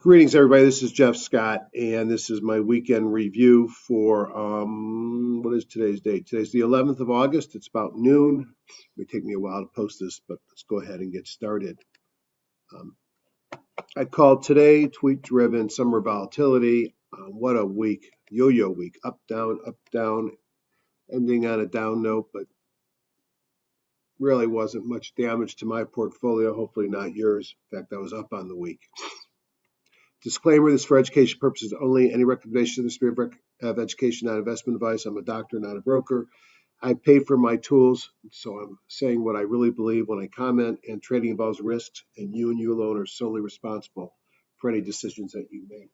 Greetings, everybody. This is Jeff Scott, and this is my weekend review for what is today's date? Today's the 11th of August. It's about noon. It may take me a while to post this, but let's go ahead and get started. I called today tweet-driven summer volatility. What a week, yo-yo week, up, down, ending on a down note, but really wasn't much damage to my portfolio. Hopefully not yours. In fact, I was up on the week. Disclaimer, this is for education purposes only. Any recommendation in the spirit of education, not investment advice. I'm a doctor, not a broker. I pay for my tools, so I'm saying what I really believe when I comment, and trading involves risks, and you alone are solely responsible for any decisions that you make.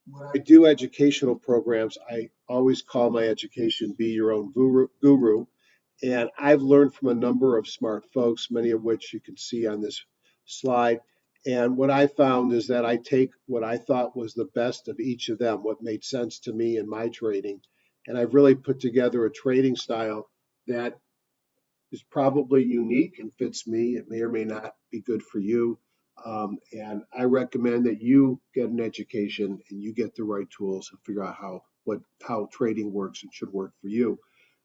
When I do educational programs, I always call my education Be Your Own Guru. And I've learned from a number of smart folks, many of which you can see on this slide. And what I found is that I take what I thought was the best of each of them, what made sense to me in my trading. And I've really put together a trading style that is probably unique and fits me. It may or may not be good for you. And I recommend that you get an education and you get the right tools and figure out how trading works and should work for you.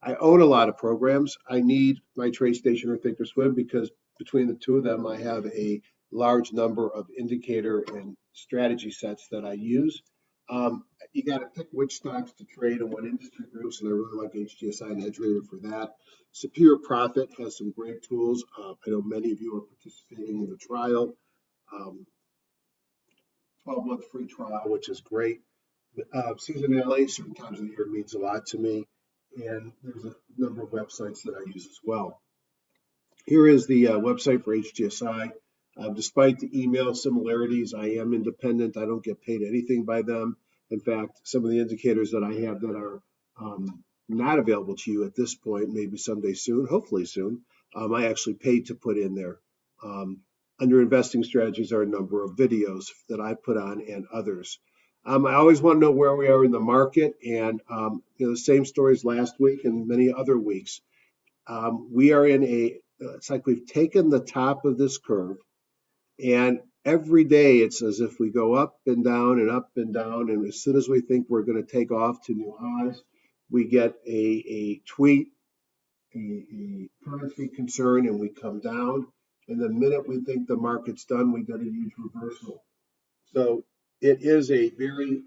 I own a lot of programs. I need my TradeStation or Thinkorswim because between the two of them, I have a large number of indicator and strategy sets that I use. You got to pick which stocks to trade and what industry groups, and I really like HGSI and EdgeRater for that. Superior Profit has some great tools. I know many of you are participating in the trial. 12-month free trial, which is great. Seasonality, certain times of the year means a lot to me. And there's a number of websites that I use as well. Here is the website for HGSI. Despite the email similarities, I am independent. I don't get paid anything by them. In fact, some of the indicators that I have that are not available to you at this point, maybe someday soon, hopefully soon, I actually paid to put in there. Under investing strategies are a number of videos that I put on and others. I always want to know where we are in the market, and the same stories last week and many other weeks. We are in it's like we've taken the top of this curve, and every day it's as if we go up and down and up and down, and as soon as we think we're going to take off to new highs, we get a tweet, a currency concern, and we come down. And the minute we think the market's done, we get a huge reversal. So it is a very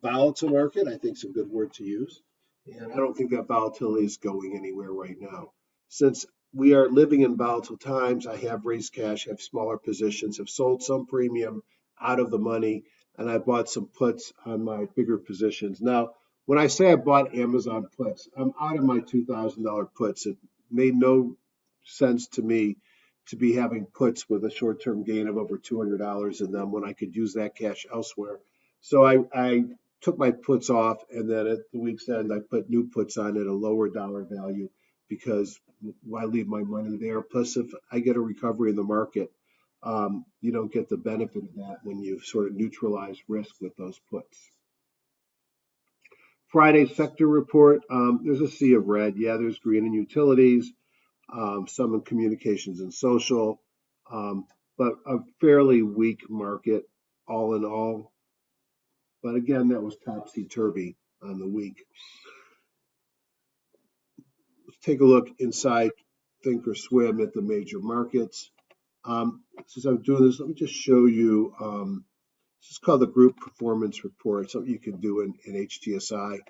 volatile market. I think it's a good word to use. And I don't think that volatility is going anywhere right now. Since we are living in volatile times, I have raised cash, have smaller positions, have sold some premium out of the money, and I bought some puts on my bigger positions. Now, when I say I bought Amazon puts, I'm out of my $2,000 puts. It made no sense to me to be having puts with a short-term gain of over $200 in them when I could use that cash elsewhere. So I took my puts off, and then at the week's end, I put new puts on at a lower dollar value because why leave my money there? Plus, if I get a recovery in the market, you don't get the benefit of that when you sort of neutralize risk with those puts. Friday sector report, there's a sea of red. Yeah, there's green in utilities, some in communications and social, but a fairly weak market all in all. But again, that was topsy-turvy on the week. Let's take a look inside Thinkorswim at the major markets. Since I'm doing this, let me just show you, this is called the Group Performance Report, something you can do in HGSI.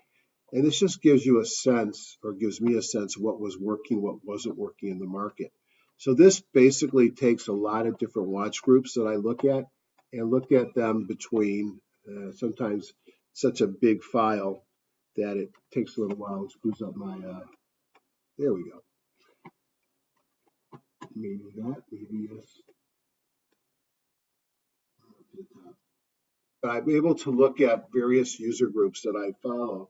And this just gives you a sense, or gives me a sense of what was working, what wasn't working in the market. So this basically takes a lot of different watch groups that I look at and look at them between, sometimes such a big file that it takes a little while. It screws up my, there we go. Maybe that, maybe yes. But I'm able to look at various user groups that I follow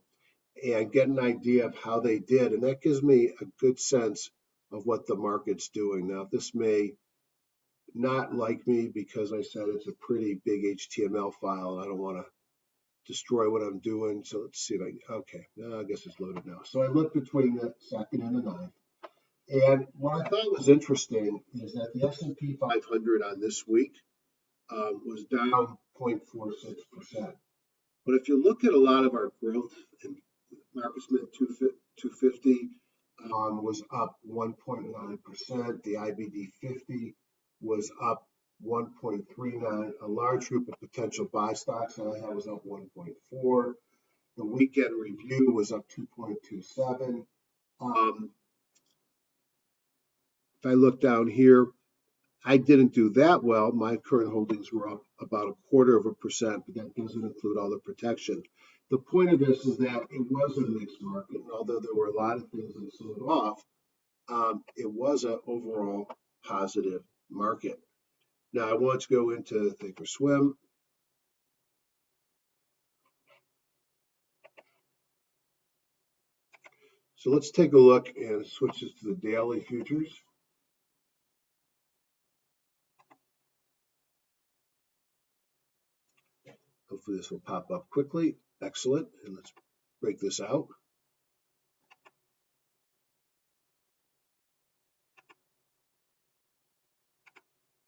and get an idea of how they did. And that gives me a good sense of what the market's doing. Now, this may not like me because I said it's a pretty big HTML file. And I don't want to destroy what I'm doing. So let's see if I guess it's loaded now. So I look between the second and the ninth. And what I thought was interesting is that the S&P 500 on this week was down 0.46%. But if you look at a lot of our growth, and Marcus Smith 250 was up 1.9%. The IBD 50 was up 1.39. A large group of potential buy stocks that I had was up 1.4. The weekend review was up 2.27. If I look down here, I didn't do that well. My current holdings were up about 1/4%, but that doesn't include all the protection. The point of this is that it was a mixed market, and although there were a lot of things that sold off, it was an overall positive market. Now I want to go into Thinkorswim. So let's take a look and switch this to the daily futures. Hopefully this will pop up quickly. Excellent. And let's break this out.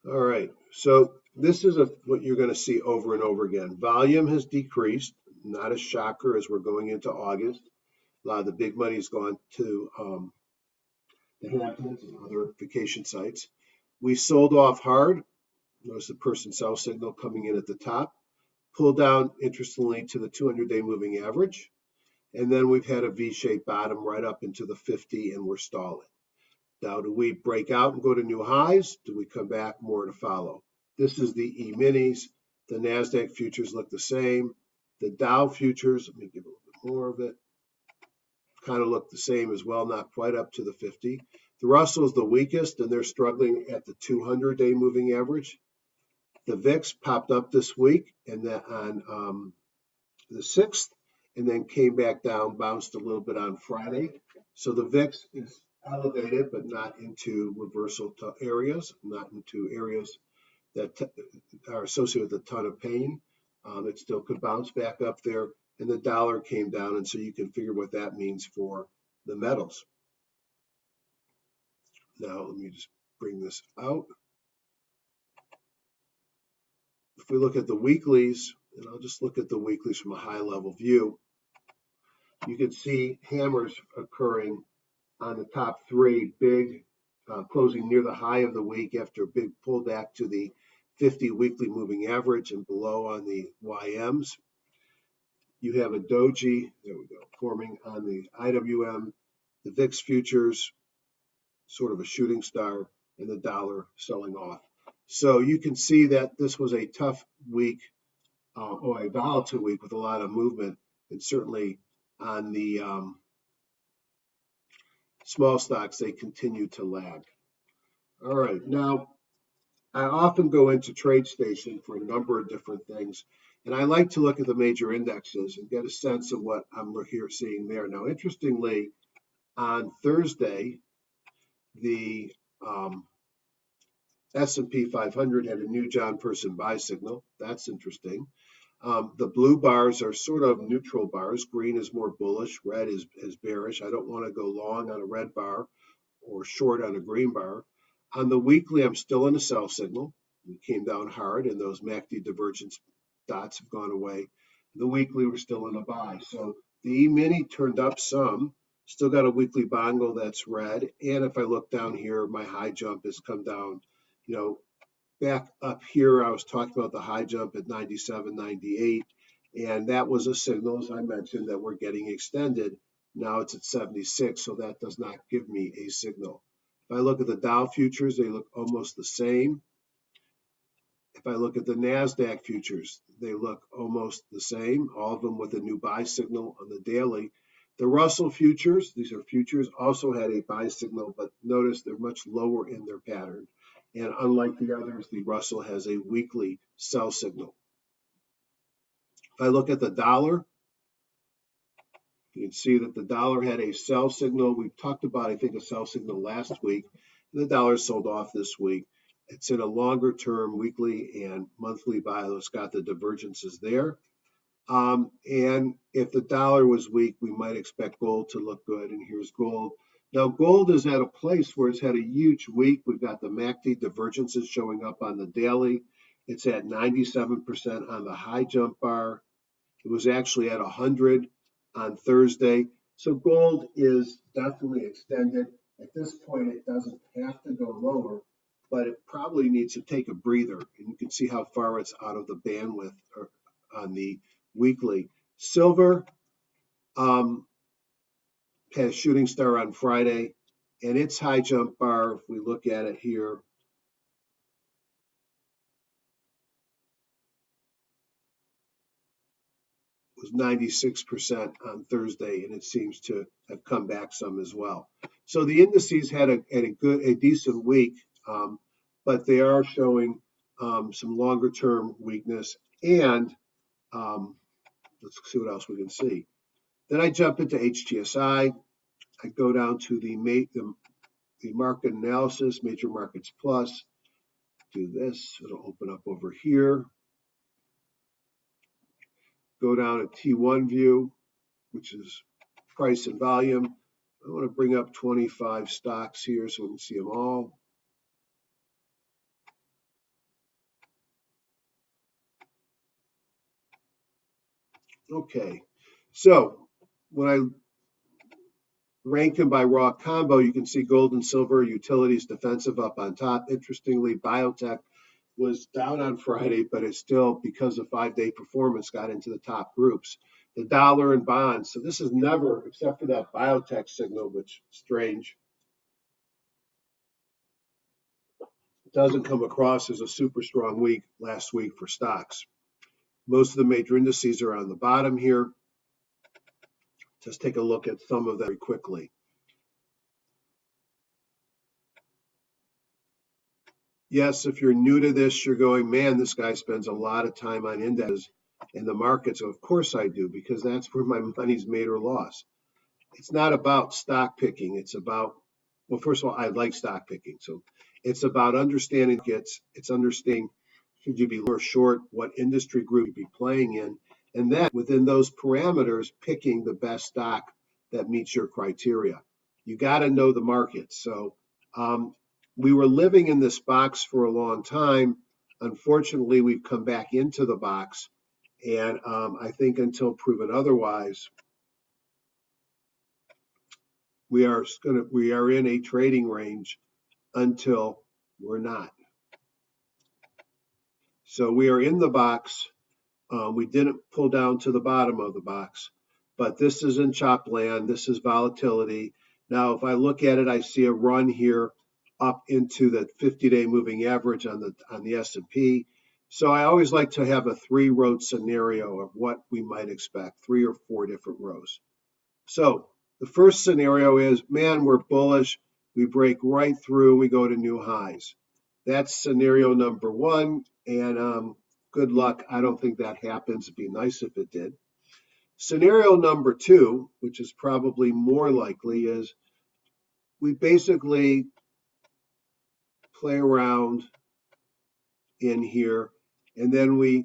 All right. So this is what you're going to see over and over again. Volume has decreased. Not a shocker as we're going into August. A lot of the big money has gone to the Hamptons and other vacation sites. We sold off hard. Notice the person sell signal coming in at the top. Pull down, interestingly, to the 200-day moving average. And then we've had a V-shaped bottom right up into the 50, and we're stalling. Now, do we break out and go to new highs? Do we come back? More to follow. This is the E-minis. The NASDAQ futures look the same. The Dow futures, let me give a little bit more of it, kind of look the same as well, not quite up to the 50. The Russell is the weakest, and they're struggling at the 200-day moving average. The VIX popped up this week and then on the 6th, and then came back down, bounced a little bit on Friday. So the VIX is elevated, but not into reversal areas, not into areas that are associated with a ton of pain. It still could bounce back up there, and the dollar came down, and so you can figure what that means for the metals. Now, let me just bring this out. If we look at the weeklies, and I'll just look at the weeklies from a high-level view, you can see hammers occurring on the top three, big closing near the high of the week after a big pullback to the 50 weekly moving average and below on the YMs. You have a doji, there we go, forming on the IWM, the VIX futures, sort of a shooting star, and the dollar selling off. So you can see that this was a tough week, or a volatile week with a lot of movement, and certainly on the small stocks, they continue to lag. All right, now I often go into TradeStation for a number of different things, and I like to look at the major indexes and get a sense of what I'm here seeing there. Now, interestingly, on Thursday, the S&P 500 had a new John Person buy signal. That's interesting. The blue bars are sort of neutral bars. Green is more bullish. Red is bearish. I don't want to go long on a red bar or short on a green bar. On the weekly, I'm still in a sell signal. We came down hard, and those MACD divergence dots have gone away. The weekly, we're still in a buy. So the E-mini turned up some. Still got a weekly bongo that's red. And if I look down here, my high jump has come down, back up here. I was talking about the high jump at 97, 98, and that was a signal, as I mentioned, that we're getting extended. Now it's at 76, so that does not give me a signal. If I look at the Dow futures, they look almost the same. If I look at the NASDAQ futures, they look almost the same, all of them with a new buy signal on the daily. The Russell futures, these are futures, also had a buy signal, but notice they're much lower in their pattern. And unlike the others, the Russell has a weekly sell signal. If I look at the dollar, you can see that the dollar had a sell signal. We talked about, I think, a sell signal last week. The dollar sold off this week. It's in a longer term weekly and monthly buy. It's got the divergences there. And if the dollar was weak, we might expect gold to look good. And here's gold. Now, gold is at a place where it's had a huge week. We've got the MACD divergences showing up on the daily. It's at 97% on the high jump bar. It was actually at 100 on Thursday. So gold is definitely extended. At this point, it doesn't have to go lower, but it probably needs to take a breather. And you can see how far it's out of the bandwidth on the weekly. Silver had a shooting star on Friday, and its high jump bar, if we look at it here, was 96% on Thursday, and it seems to have come back some as well. So the indices had a decent week, but they are showing some longer term weakness. And let's see what else we can see. Then I jump into HGSI. I go down to the market analysis, major markets plus. Do this, it'll open up over here. Go down to T1 view, which is price and volume. I want to bring up 25 stocks here so we can see them all. Okay, so when I rank them by raw combo, you can see gold and silver, utilities, defensive up on top. Interestingly, biotech was down on Friday, but it's still, because of 5-day performance, got into the top groups. The dollar and bonds. So this is never, except for that biotech signal, which is strange, doesn't come across as a super strong week last week for stocks. Most of the major indices are on the bottom here. Just take a look at some of them very quickly. Yes, if you're new to this, you're going, man, this guy spends a lot of time on indexes and the markets. Of course I do, because that's where my money's made or lost. It's not about stock picking. It's about, well, first of all, I like stock picking. So it's about understanding it's understanding, should you be long or short, what industry group you be playing in, and then within those parameters, picking the best stock that meets your criteria. You got to know the market. So we were living in this box for a long time. Unfortunately, we've come back into the box, and I think until proven otherwise, we are in a trading range until we're not. So we are in the box. We didn't pull down to the bottom of the box, but this is in chop land. This is volatility. Now, if I look at it, I see a run here up into the 50-day moving average on the S&P. So I always like to have a 3-row scenario of what we might expect, 3 or 4 different rows. So the first scenario is, man, we're bullish. We break right through. We go to new highs. That's scenario number 1. And good luck. I don't think that happens. It'd be nice if it did. Scenario number 2, which is probably more likely, is we basically play around in here, and then we,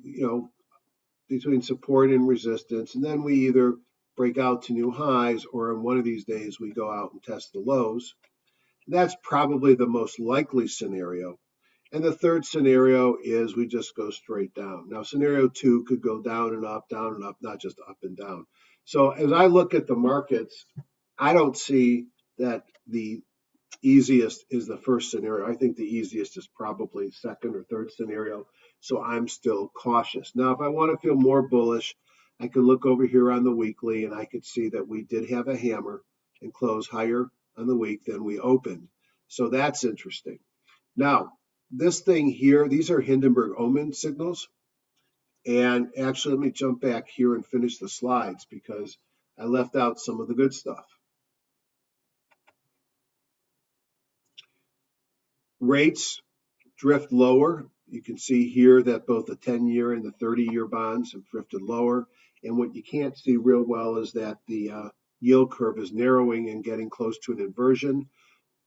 between support and resistance, and then we either break out to new highs, or on one of these days we go out and test the lows. That's probably the most likely scenario. And the third scenario is we just go straight down. Now, scenario 2 could go down and up, not just up and down. So as I look at the markets, I don't see that the easiest is the first scenario. I think the easiest is probably second or third scenario. So I'm still cautious. Now, if I want to feel more bullish, I could look over here on the weekly, and I could see that we did have a hammer and close higher on the week than we opened. So that's interesting. Now, this thing here, these are Hindenburg Omens signals. And actually, let me jump back here and finish the slides because I left out some of the good stuff. Rates drift lower. You can see here that both the 10-year and the 30-year bonds have drifted lower. And what you can't see real well is that the yield curve is narrowing and getting close to an inversion.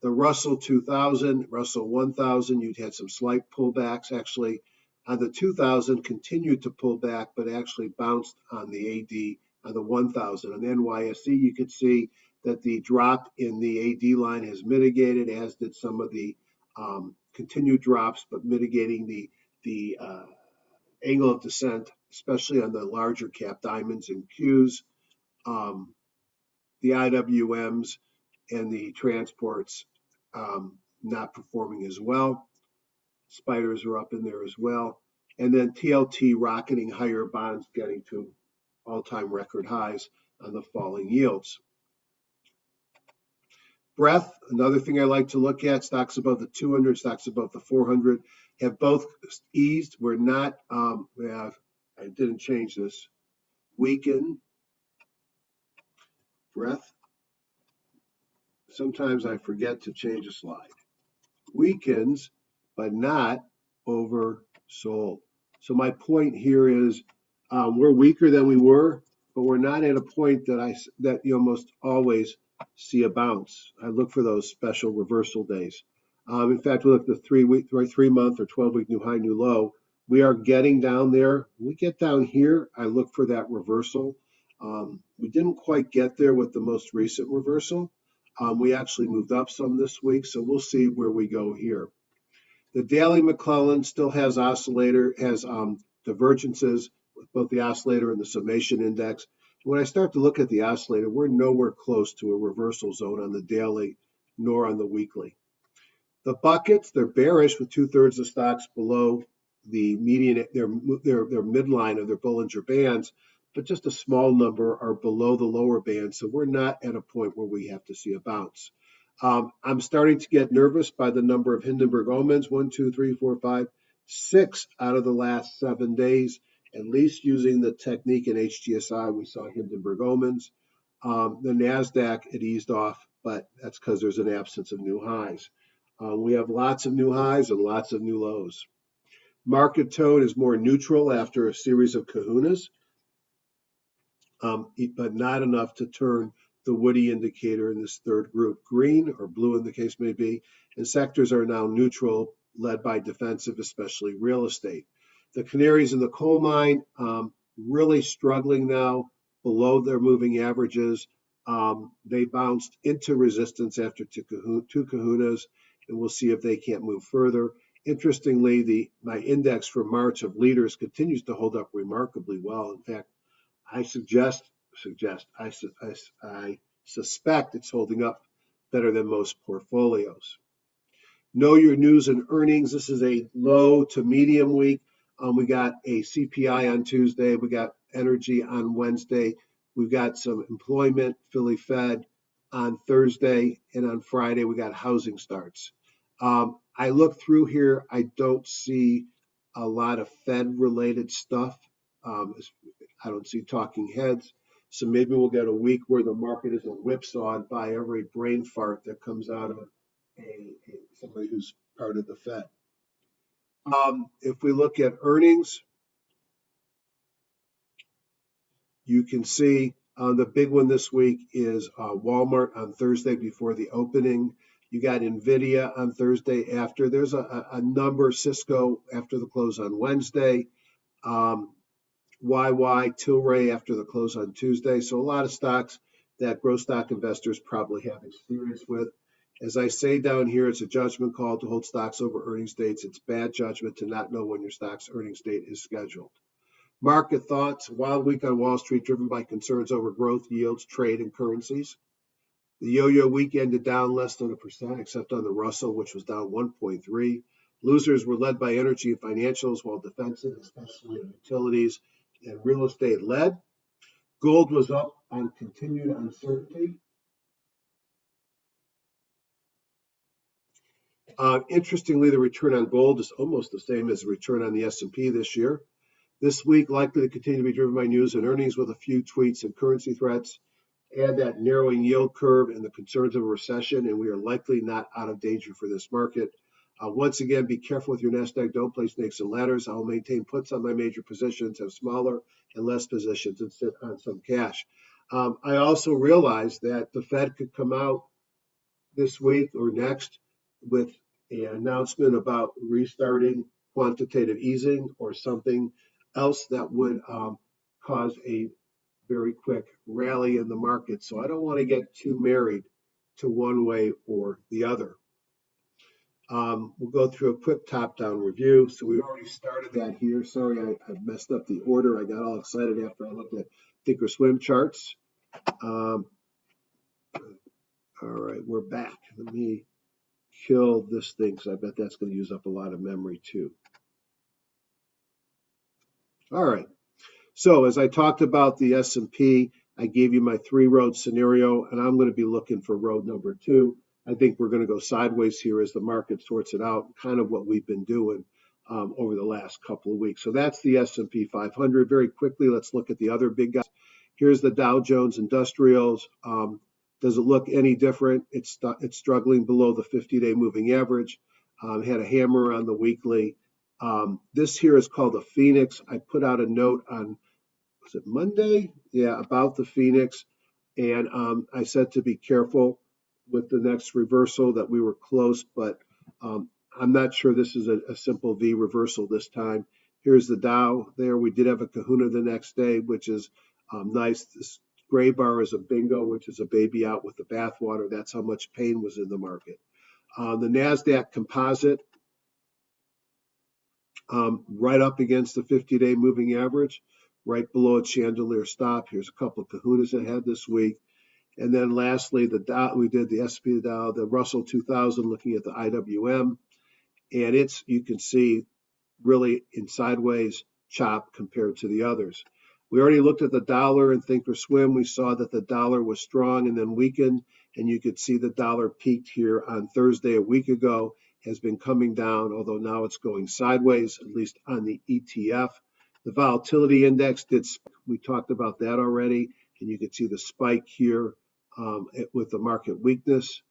The Russell 2000, Russell 1000, you'd had some slight pullbacks. Actually, the 2000 continued to pull back, but actually bounced on the AD, on the 1000. On the NYSE, you could see that the drop in the AD line has mitigated, as did some of the continued drops, but mitigating the angle of descent, especially on the larger cap diamonds and Qs, the IWMs and the transports not performing as well. Spiders are up in there as well. And then TLT rocketing higher, bonds getting to all-time record highs on the falling yields. Breadth, another thing I like to look at, stocks above the 200, stocks above the 400 have both eased. We're not, I didn't change this, weaken, breadth. Sometimes I forget to change a slide. Weakens, but not oversold. So my point here is we're weaker than we were, but we're not at a point that you almost always see a bounce. I look for those special reversal days. In fact, we look at the 3-month or 12-week new high, new low. We are getting down there. When we get down here, I look for that reversal. We didn't quite get there with the most recent reversal. We actually moved up some this week, so we'll see where we go here. The daily McClellan still has divergences with both the oscillator and the summation index. When I start to look at the oscillator, we're nowhere close to a reversal zone on the daily nor on the weekly. The buckets, they're bearish with 2/3 of stocks below the median, their midline of their Bollinger Bands, but just a small number are below the lower band, so we're not at a point where we have to see a bounce. I'm starting to get nervous by the number of Hindenburg Omens, 1, 2, 3, 4, 5, 6 out of the last 7 days, at least using the technique in HGSI, we saw Hindenburg Omens. The NASDAQ, it eased off, but that's because there's an absence of new highs. We have lots of new highs and lots of new lows. Market tone is more neutral after a series of kahunas, but not enough to turn the Woody indicator in this third group green or blue in the case may be, and sectors are now neutral, led by defensive, especially real estate. The canaries in the coal mine really struggling now, below their moving averages. They bounced into resistance after two kahunas, and we'll see if they can't move further. Interestingly, my index for March of leaders continues to hold up remarkably well. In fact, I suspect it's holding up better than most portfolios. Know your news and earnings. This is a low to medium week. We got a CPI on Tuesday. We got energy on Wednesday. We've got some employment, Philly Fed on Thursday, and on Friday we got housing starts. I look through here. I don't see a lot of Fed-related stuff. I don't see talking heads. So maybe we'll get a week where the market isn't whipsawed by every brain fart that comes out of somebody who's part of the Fed. If we look at earnings, you can see the big one this week is Walmart on Thursday before the opening. You got NVIDIA on Thursday after. There's a number, Cisco after the close on Wednesday. YY, Tilray after the close on Tuesday. So a lot of stocks that growth stock investors probably have experience with. As I say down here, it's a judgment call to hold stocks over earnings dates. It's bad judgment to not know when your stock's earnings date is scheduled. Market thoughts, wild week on Wall Street driven by concerns over growth, yields, trade, and currencies. The yo-yo week ended down less than 1%, except on the Russell, which was down 1.3. Losers were led by energy and financials, while defensive, especially utilities and real estate led. Gold was up on continued uncertainty. Interestingly, the return on gold is almost the same as the return on the S&P this year. This week, likely to continue to be driven by news and earnings with a few tweets and currency threats. Add that narrowing yield curve and the concerns of a recession, and we are likely not out of danger for this market. Once again, be careful with your nest egg. Don't play snakes and ladders. I'll maintain puts on my major positions, have smaller and less positions, and sit on some cash. I also realize that the Fed could come out this week or next with an announcement about restarting quantitative easing or something else that would cause a very quick rally in the market. So I don't want to get too married to one way or the other. We'll go through a quick top-down review. So we already started that here. Sorry, I messed up the order. I got all excited after I looked at Thinkorswim charts. All right, we're back. Let me kill this thing because I bet that's going to use up a lot of memory too. All right. So as I talked about the S&P, I gave you my 3-road scenario, and I'm going to be looking for road number 2. I think we're going to go sideways here as the market sorts it out, kind of what we've been doing over the last couple of weeks. So that's the S&P 500. Very quickly, let's look at the other big guys. Here's the Dow Jones Industrials. Does it look any different? It's struggling below the 50-day moving average. Had a hammer on the weekly. This here is called the Phoenix. I put out a note on, was it Monday? Yeah, about the Phoenix. And I said to be careful with the next reversal, that we were close, but I'm not sure this is a simple V reversal this time. Here's the Dow there. We did have a kahuna the next day, which is nice. This gray bar is a bingo, which is a baby out with the bathwater. That's how much pain was in the market. The NASDAQ composite, right up against the 50-day moving average, right below its chandelier stop. Here's a couple of kahunas ahead this week. And then lastly, the Dow, we did the SP Dow, the Russell 2000, looking at the IWM. And it's, you can see, really in sideways chop compared to the others. We already looked at the dollar and Thinkorswim. We saw that the dollar was strong and then weakened. And you could see the dollar peaked here on Thursday a week ago, has been coming down, although now it's going sideways, at least on the ETF. The volatility index did, we talked about that already, and you can see the spike here with the market weakness.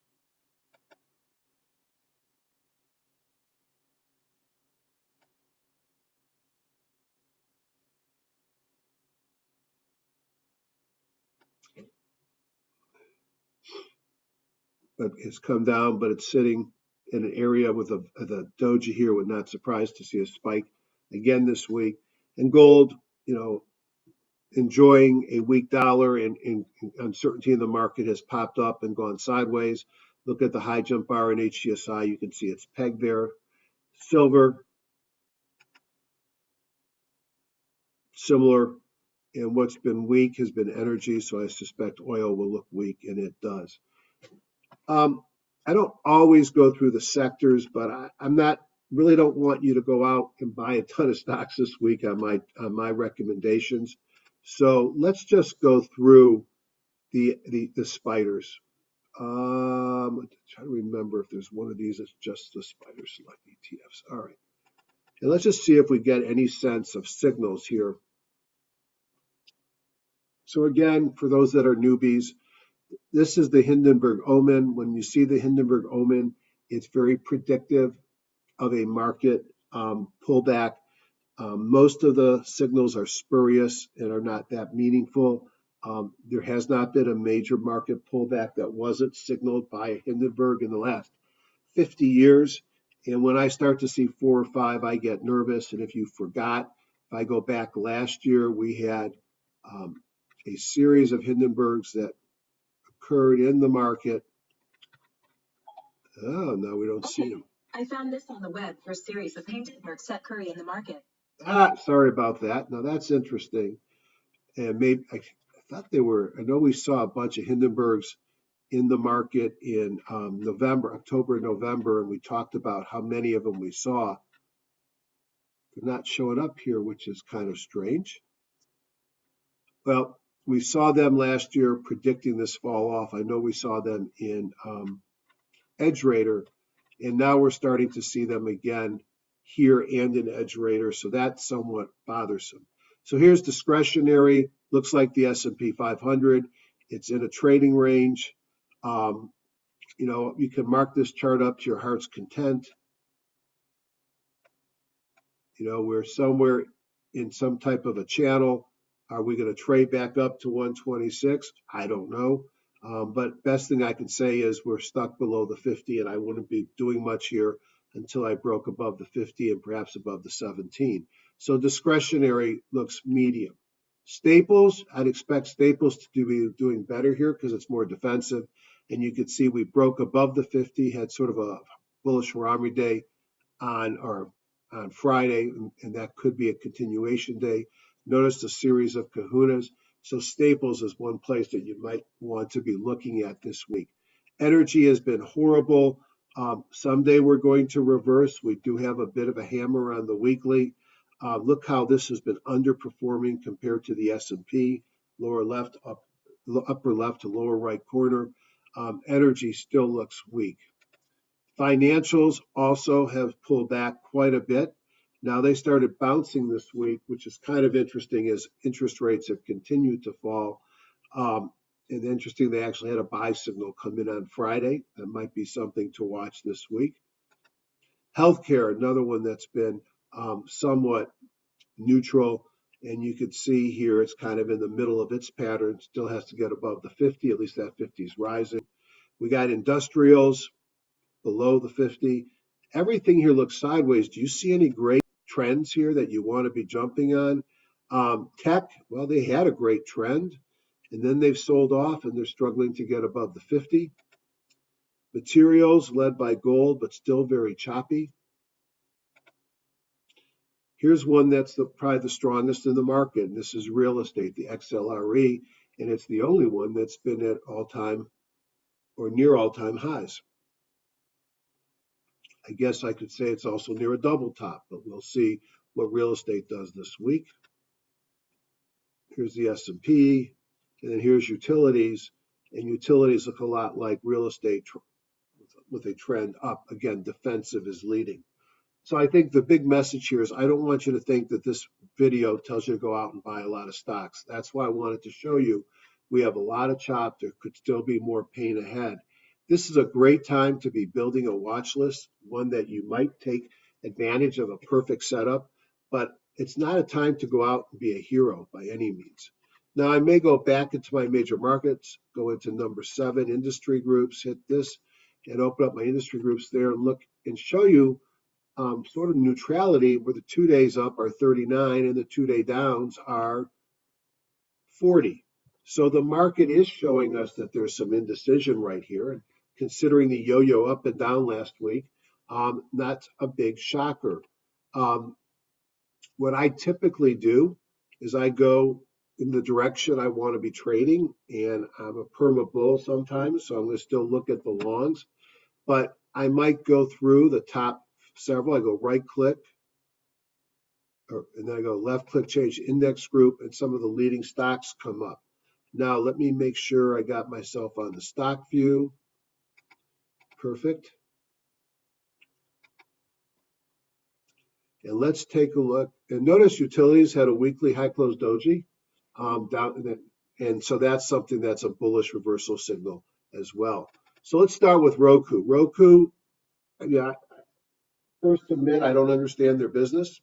But it's come down, but it's sitting in an area with the doji here. Would not surprise to see a spike again this week. And gold, enjoying a weak dollar and uncertainty in the market has popped up and gone sideways. Look at the high jump bar in HGSI. You can see it's pegged there. Silver, similar. And what's been weak has been energy. So I suspect oil will look weak, and it does. I don't always go through the sectors, but I'm not really don't want you to go out and buy a ton of stocks this week on my recommendations. So let's just go through the spiders. I'm trying to remember if there's one of these that's just the spider select ETFs. All right. And let's just see if we get any sense of signals here. So again, for those that are newbies, this is the Hindenburg Omen. When you see the Hindenburg Omen, it's very predictive of a market pullback. Most of the signals are spurious and are not that meaningful. There has not been a major market pullback that wasn't signaled by Hindenburg in the last 50 years. And when I start to see 4 or 5, I get nervous. And if you forgot, if I go back last year, we had a series of Hindenburgs that occurred in the market. Oh, no, we don't see them. I found this on the web for a series of Hindenburgs that curry in the market. Sorry about that. Now that's interesting. And maybe I thought they were, I know we saw a bunch of Hindenburgs in the market in October, November, and we talked about how many of them we saw. They're not showing up here, which is kind of strange. Well, we saw them last year predicting this fall off. I know we saw them in Edge Raider, and now we're starting to see them again here and in Edge Raider, so that's somewhat bothersome. So here's discretionary, looks like the S&P 500. It's in a trading range. You can mark this chart up to your heart's content. We're somewhere in some type of a channel. Are we going to trade back up to 126? I don't know. But best thing I can say is we're stuck below the 50, and I wouldn't be doing much here until I broke above the 50 and perhaps above the 17. So discretionary looks medium. Staples, I'd expect Staples to be doing better here because it's more defensive. And you could see we broke above the 50, had sort of a bullish Harami day on Friday, and that could be a continuation day. Notice a series of kahunas. So Staples is one place that you might want to be looking at this week. Energy has been horrible. Someday we're going to reverse. We do have a bit of a hammer on the weekly. Look how this has been underperforming compared to the S&P. Lower left, upper left to lower right corner. Energy still looks weak. Financials also have pulled back quite a bit. Now they started bouncing this week, which is kind of interesting as interest rates have continued to fall. And interesting, they actually had a buy signal come in on Friday. That might be something to watch this week. Healthcare, another one that's been somewhat neutral. And you could see here it's kind of in the middle of its pattern. Still has to get above the 50, at least that 50 is rising. We got industrials below the 50. Everything here looks sideways. Do you see any great trends here that you want to be jumping on? Tech, well, they had a great trend, and then they've sold off, and they're struggling to get above the 50. Materials led by gold, but still very choppy. Here's one that's probably the strongest in the market, and this is real estate, the XLRE, and it's the only one that's been at all-time or near all-time highs. I guess I could say it's also near a double top, but we'll see what real estate does this week. Here's the S&P, and then here's utilities, and utilities look a lot like real estate with a trend up. Again, defensive is leading. So I think the big message here is I don't want you to think that this video tells you to go out and buy a lot of stocks. That's why I wanted to show you we have a lot of chop. There could still be more pain ahead. This is a great time to be building a watch list, one that you might take advantage of a perfect setup, but it's not a time to go out and be a hero by any means. Now, I may go back into my major markets, go into number 7, industry groups, hit this, and open up my industry groups there and look and show you sort of neutrality where the 2 days up are 39 and the 2-day downs are 40. So the market is showing us that there's some indecision right here. And considering the yo-yo up and down last week, that's a big shocker. What I typically do is I go in the direction I want to be trading, and I'm a perma bull sometimes, so I'm going to still look at the longs, but I might go through the top several. I go right click, and then I go left click, change index group, and some of the leading stocks come up. Now let me make sure I got myself on the stock view. Perfect. And let's take a look. And notice utilities had a weekly high close doji down, and so that's something that's a bullish reversal signal as well. So let's start with Roku. Roku, yeah, first admit I don't understand their business.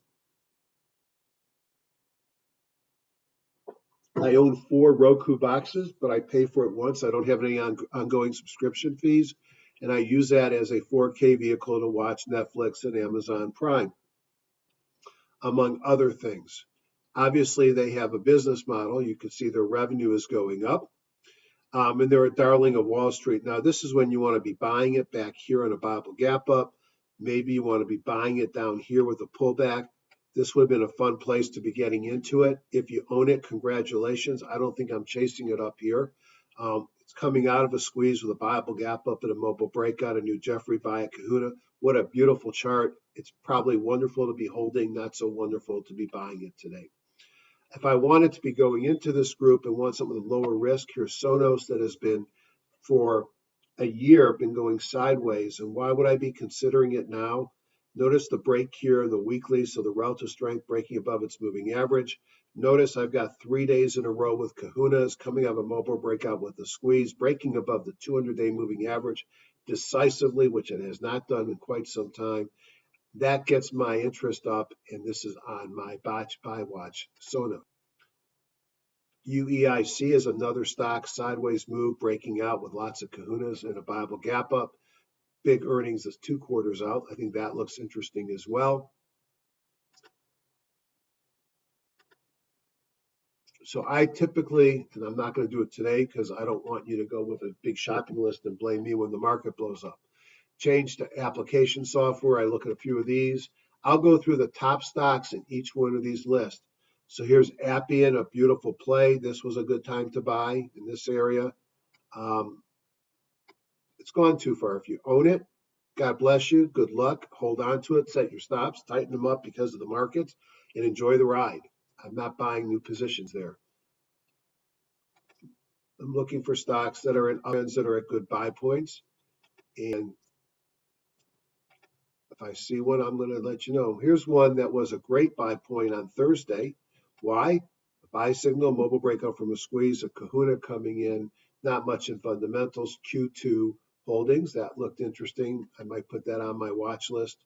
I own 4 Roku boxes, but I pay for it once. I don't have any ongoing subscription fees, and I use that as a 4K vehicle to watch Netflix and Amazon Prime, among other things. Obviously, they have a business model. You can see their revenue is going up, and they're a darling of Wall Street. Now, this is when you want to be buying it back here on a Bible gap up. Maybe you want to be buying it down here with a pullback. This would have been a fun place to be getting into it. If you own it, congratulations. I don't think I'm chasing it up here. It's coming out of a squeeze with a Bible gap up at a mobile breakout, a new Jeffrey buy at Kahuna. What a beautiful chart. It's probably wonderful to be holding, not so wonderful to be buying it today. If I wanted to be going into this group and want something with lower risk, here's Sonos that has been for a year been going sideways. And why would I be considering it now? Notice the break here in the weekly, so the relative strength breaking above its moving average. Notice I've got 3 days in a row with kahunas coming out of a mobile breakout with a squeeze, breaking above the 200-day moving average decisively, which it has not done in quite some time. That gets my interest up, and this is on my buy watch, Sonos. UEIC is another stock, sideways move, breaking out with lots of kahunas and a Bible gap up. Big earnings is 2 quarters out. I think that looks interesting as well. So I typically, and I'm not going to do it today because I don't want you to go with a big shopping list and blame me when the market blows up. Change to application software. I look at a few of these. I'll go through the top stocks in each one of these lists. So here's Appian, a beautiful play. This was a good time to buy in this area. Um, it's gone too far. If you own it, God bless you. Good luck. Hold on to it. Set your stops. Tighten them up because of the markets and enjoy the ride. I'm not buying new positions there. I'm looking for stocks that are in uptrends that are at good buy points. And if I see one, I'm going to let you know. Here's one that was a great buy point on Thursday. Why? A buy signal, mobile breakout from a squeeze, a kahuna coming in, not much in fundamentals, Q2 holdings. That looked interesting. I might put that on my watch list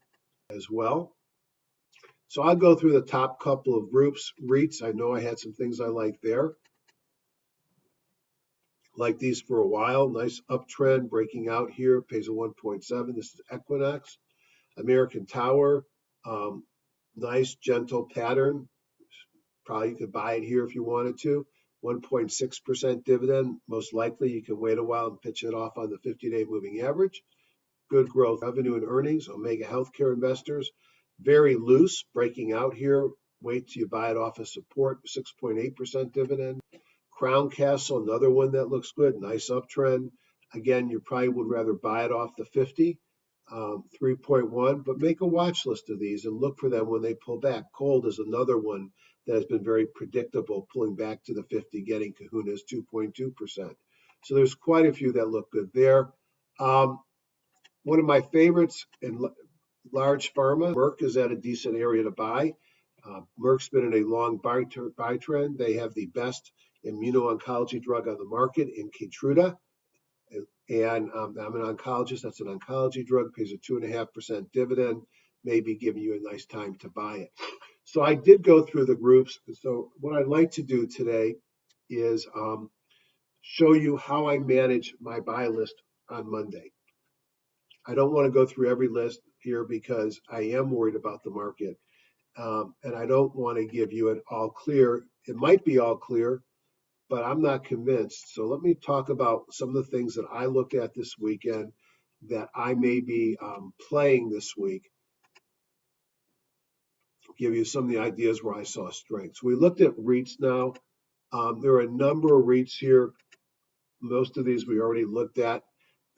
as well. So I'll go through the top couple of groups. REITs, I know I had some things I like there. Like these for a while. Nice uptrend breaking out here, pays a 1.7. This is Equinox. American Tower, nice gentle pattern. Probably you could buy it here if you wanted to. 1.6% dividend. Most likely you can wait a while and pitch it off on the 50-day moving average. Good growth, revenue and earnings. Omega Healthcare investors, very loose, breaking out here. Wait till you buy it off of support. 6.8% dividend. Crown Castle, another one that looks good. Nice uptrend. Again, you probably would rather buy it off the 50. 3.1, but make a watch list of these and look for them when they pull back. Cold is another one that has been very predictable, pulling back to the 50, getting kahunas 2.2%. So there's quite a few that look good there. One of my favorites in large pharma, Merck is at a decent area to buy. Merck's been in a long buy trend. They have the best immuno-oncology drug on the market in Keytruda. And I'm an oncologist. That's an oncology drug, pays a 2.5% dividend, maybe giving you a nice time to buy it. So I did go through the groups. So what I'd like to do today is show you how I manage my buy list on Monday. I don't want to go through every list here because I am worried about the market. And I don't want to give you it all clear. It might be all clear, but I'm not convinced. So let me talk about some of the things that I looked at this weekend that I may be playing this week. Give you some of the ideas where I saw strength. So we looked at REITs now. There are a number of REITs here. Most of these we already looked at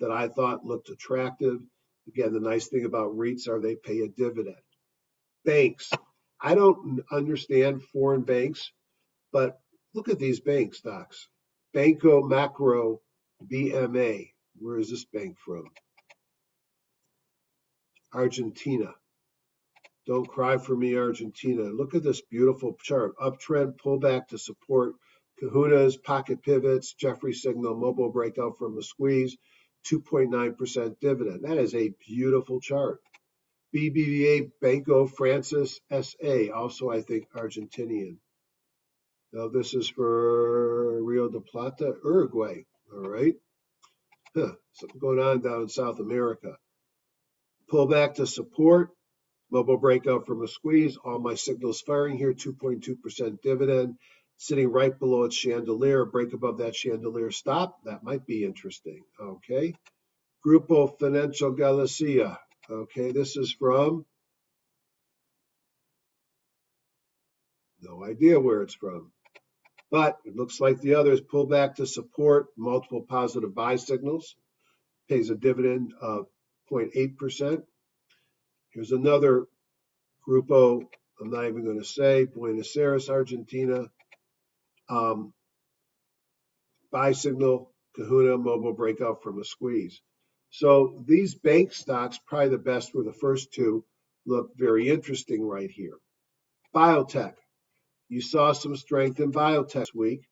that I thought looked attractive. Again, the nice thing about REITs are they pay a dividend. Banks. I don't understand foreign banks, but look at these bank stocks. Banco Macro BMA. Where is this bank from? Argentina. Don't cry for me, Argentina. Look at this beautiful chart. Uptrend, pullback to support. Kahunas, pocket pivots, Jeffrey signal, mobile breakout from a squeeze, 2.9% dividend. That is a beautiful chart. BBVA Banco Francis SA, also I think Argentinian. Now this is for Rio de Plata, Uruguay. All right. Something going on down in South America. Pull back to support. Mobile breakout from a squeeze. All my signals firing here. 2.2% dividend. Sitting right below its chandelier. Break above that chandelier. Stop. That might be interesting. Okay. Grupo Financial Galicia. Okay. This is from. No idea where it's from. But it looks like the others. Pull back to support. Multiple positive buy signals. Pays a dividend of 0.8%. Here's another Grupo, I'm not even going to say, Buenos Aires, Argentina. Buy signal, kahuna, mobile breakout from a squeeze. So these bank stocks, probably the best were the first two, look very interesting right here. Biotech. You saw some strength in biotech this week.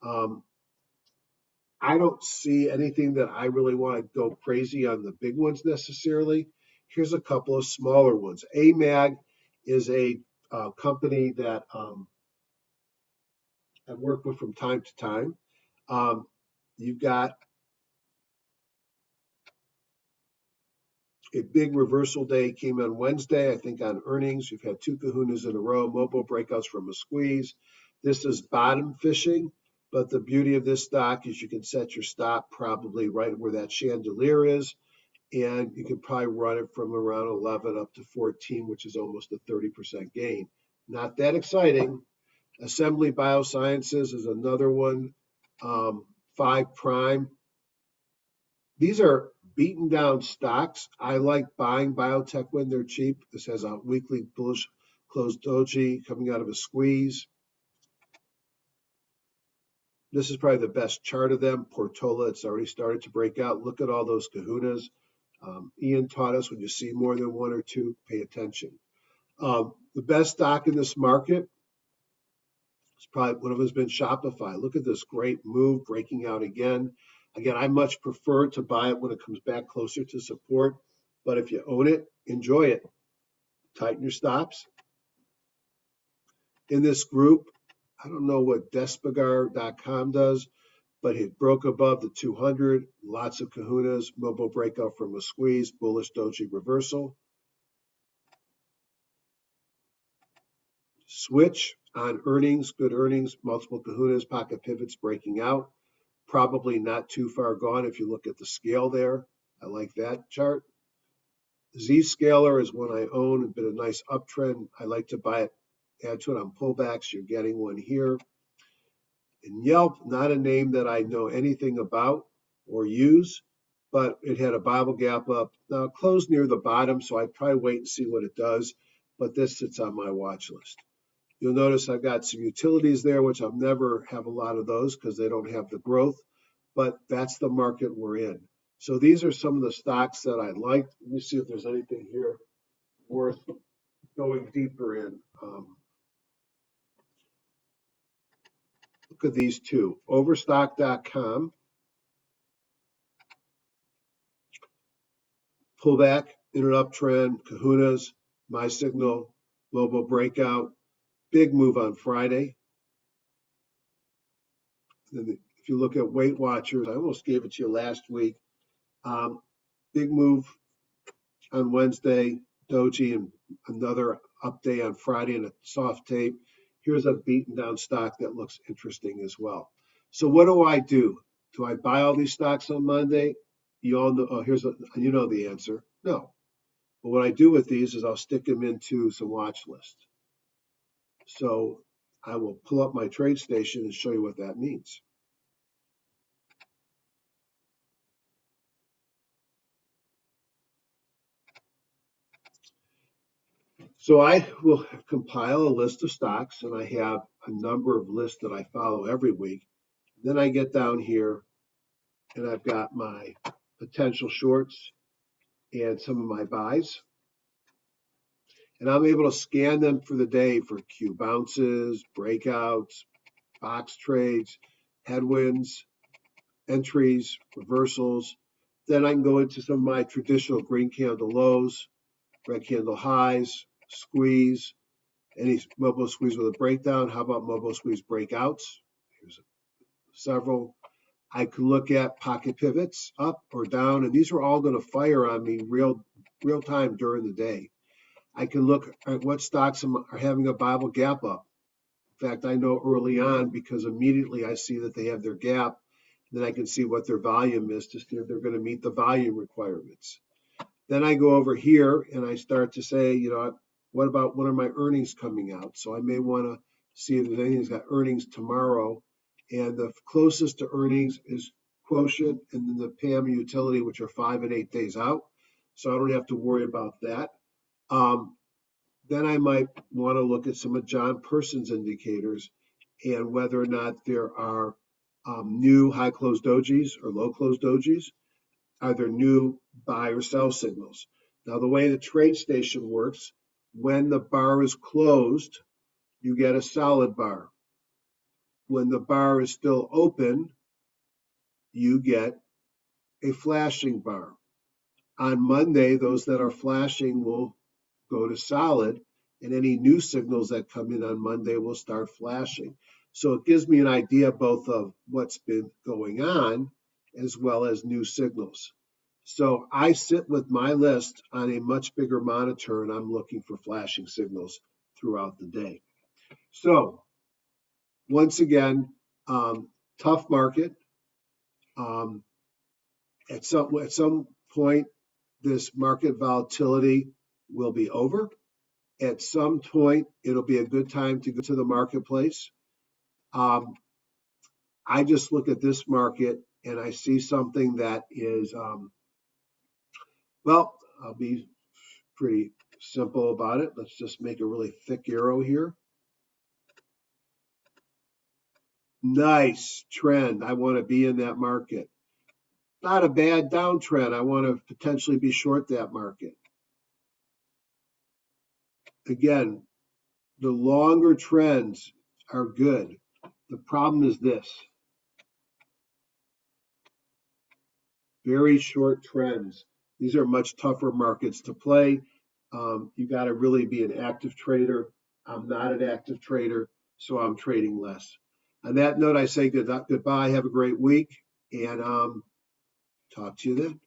I don't see anything that I really want to go crazy on the big ones necessarily. Here's a couple of smaller ones. AMAG is a company that I work with from time to time. You've got a big reversal day came on Wednesday, I think on earnings. You've had two kahunas in a row, mobile breakouts from a squeeze. This is bottom fishing, but the beauty of this stock is you can set your stop probably right where that chandelier is, and you can probably run it from around 11 up to 14, which is almost a 30% gain. Not that exciting. Assembly Biosciences is another one. 5 Prime. These are beaten down stocks. I like buying biotech when they're cheap. This has a weekly bullish closed doji coming out of a squeeze. This is probably the best chart of them. Portola, it's already started to break out. Look at all those kahunas. Ian taught us when you see more than one or two, pay attention. The best stock in this market is probably one of them has been Shopify. Look at this great move breaking out again. Again, I much prefer to buy it when it comes back closer to support. But if you own it, enjoy it. Tighten your stops. In this group, I don't know what Despegar.com does, but it broke above the 200. Lots of kahunas. Mobo breakout from a squeeze. Bullish doji reversal. Switch on earnings. Good earnings. Multiple kahunas. Pocket pivots breaking out. Probably not too far gone if you look at the scale there. I like that chart. Zscaler is one I own. It's been a nice uptrend. I like to buy it, add to it on pullbacks. You're getting one here. And Yelp, not a name that I know anything about or use, but it had a Bible gap up. Now it closed near the bottom, so I'd probably wait and see what it does, but this sits on my watch list. You'll notice I've got some utilities there, which I'll never have a lot of those because they don't have the growth, but that's the market we're in. So these are some of the stocks that I like. Let me see if there's anything here worth going deeper in. Look at these two. Overstock.com, pullback in an uptrend, kahunas, my signal, Mobo breakout, big move on Friday. Then if you look at Weight Watchers, I almost gave it to you last week. Big move on Wednesday, doji, and another up day on Friday and a soft tape. Here's a beaten down stock that looks interesting as well. So what do? Do I buy all these stocks on Monday? You all know, you know the answer. No. But what I do with these is I'll stick them into some watch lists. So I will pull up my trade station and show you what that means. So I will compile a list of stocks, and I have a number of lists that I follow every week. Then I get down here, and I've got my potential shorts and some of my buys. And I'm able to scan them for the day for Q bounces, breakouts, box trades, headwinds, entries, reversals. Then I can go into some of my traditional green candle lows, red candle highs, squeeze, any Mobo squeeze with a breakdown. How about Mobo squeeze breakouts? Here's several. I can look at pocket pivots up or down, and these are all going to fire on me real time during the day. I can look at what stocks are having a Bible gap up. In fact, I know early on because immediately I see that they have their gap. Then I can see what their volume is to see if they're going to meet the volume requirements. Then I go over here and I start to say, what are my earnings coming out? So I may want to see if there's anything that's got earnings tomorrow. And the closest to earnings is Quotient and then the PAM utility, which are 5 and 8 days out. So I don't have to worry about that. Then I might want to look at some of John Person's indicators and whether or not there are new high closed dojis or low closed dojis. Are there new buy or sell signals? Now, the way the trade station works, when the bar is closed, you get a solid bar. When the bar is still open, you get a flashing bar. On Monday, those that are flashing will go to solid, and any new signals that come in on Monday will start flashing. So it gives me an idea both of what's been going on as well as new signals. So I sit with my list on a much bigger monitor, and I'm looking for flashing signals throughout the day. So once again, tough market. At some point, this market volatility will be over. At some point, it'll be a good time to go to the marketplace. I just look at this market and I see something that is, well, I'll be pretty simple about it. Let's just make a really thick arrow here. Nice trend. I want to be in that market. Not a bad downtrend. I want to potentially be short that market. Again, the longer trends are good. The problem is this. Very short trends. These are much tougher markets to play. You got to really be an active trader. I'm not an active trader, so I'm trading less. On that note, I say goodbye. Have a great week, and talk to you then.